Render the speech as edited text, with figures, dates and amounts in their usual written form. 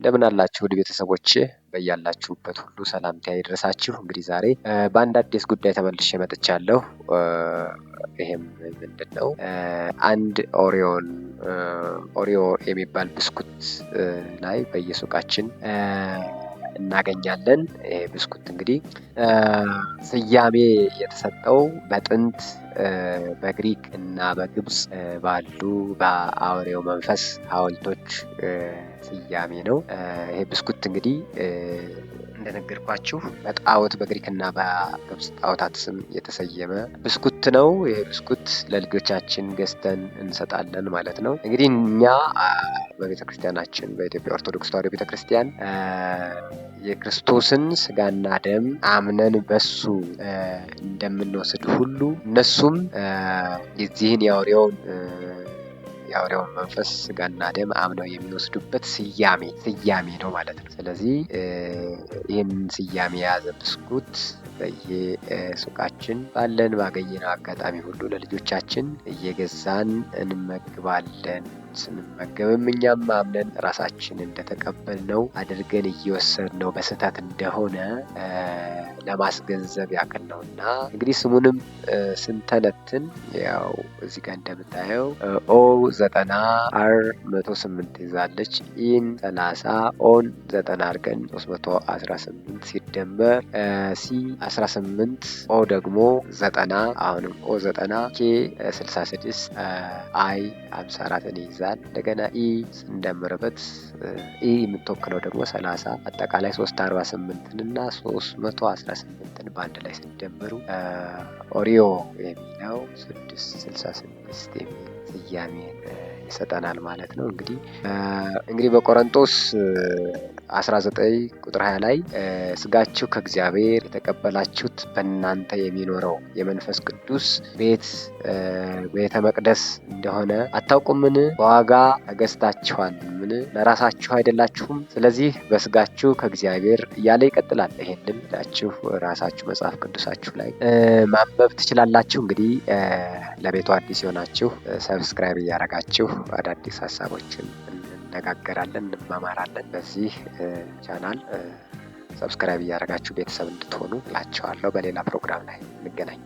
እንደምን አላችሁ ውድ ቤተሰቦቼ፣ በያላችሁበት ሁሉ ሰላምታ ይድረሳችሁ። እንግዲህ ዛሬ በአንድ አዲስ ጉዳይ ተመልሼ መጥቻለሁ። ይሄም ምንድነው? አንድ ኦሪዮ የሚባል ብስኩት ላይ በየሱቃችን እናገኛለን። ይሄ ብስኩት እንግዲህ ስያሜ የተሰጠው በጥንት በግሪክ እና በግብጽ ባሉ በአውሬው መንፈስ ሐውልቶች ስያሜ ነው። ይሄ ብስኩት እንግዲህ እንደነገርኳችሁ በጣዖት በግሪክና በግብጽ ጣዖታት ስም የተሰየመ ብስኩት ነው። ይሄ ብስኩት ለልጆቻችን ገዝተን እንሰጣለን ማለት ነው። እንግዲህ እኛ በቤተክርስቲያናችን በኢትዮጵያ ኦርቶዶክስ ተዋሕዶ ቤተክርስቲያን የክርስቶስን ስጋና ደም አምነን በሱ እንደምንወስድ ሁሉ እነሱም የዚህን የአውሬውን መንፈስ ስጋና ደም አምነው የሚወስዱበት ስያሜ ነው ማለት ነው። ስለዚህ ይህን ስያሜ የያዘ ብስኩት በየሱቃችን ባገኘነው አጋጣሚ ሁሉ ለልጆቻችን እየገዛን እንመግባለን። ስንመገብም እኛም አምነን ራሳችን እንደተቀበልነው አድርገን እየወሰድነው በስህተት እንደሆነ ለማስገንዘብ ያክል ነው እና እንግዲህ ስሙንም ስንተነትን ያው እዚህ ጋር እንደምታየው O90 R108 ይዛለች። ኢን 30 ኦን 90 አድርገን 318 ሲደመር C18 ኦ ደግሞ 90 አሁንም O90 K 66 I 54 ይይዛል። እንደገና ኢ ስንደምርበት ኢ የምትወክለው ደግሞ 30 አጠቃላይ 348 እና 318 በአንድ ላይ ሲደመሩ ኦሪዮ የሚለው 666 የሚል ስያሜ ይሰጠናል ማለት ነው። እንግዲህ በቆሮንቶስ 19 ቁጥር 20 ላይ ስጋችሁ ከእግዚአብሔር የተቀበላችሁት በእናንተ የሚኖረው የመንፈስ ቅዱስ ቤተ መቅደስ እንደሆነ አታውቁምን? በዋጋ ተገዝታችኋልን? ለራሳችሁ አይደላችሁም? ስለዚህ በስጋችሁ ከእግዚአብሔር እያለ ይቀጥላል። ይሄንን ሄዳችሁ ራሳችሁ መጽሐፍ ቅዱሳችሁ ላይ ማንበብ ትችላላችሁ። እንግዲህ ለቤቱ አዲስ የሆናችሁ ሰብስክራይብ እያደረጋችሁ አዳዲስ ሀሳቦችን እንነጋገራለን፣ እንማማራለን። በዚህ ቻናል ሰብስክራይብ እያደረጋችሁ ቤተሰብ እንድትሆኑ እላችኋለሁ። በሌላ ፕሮግራም ላይ እንገናኝ።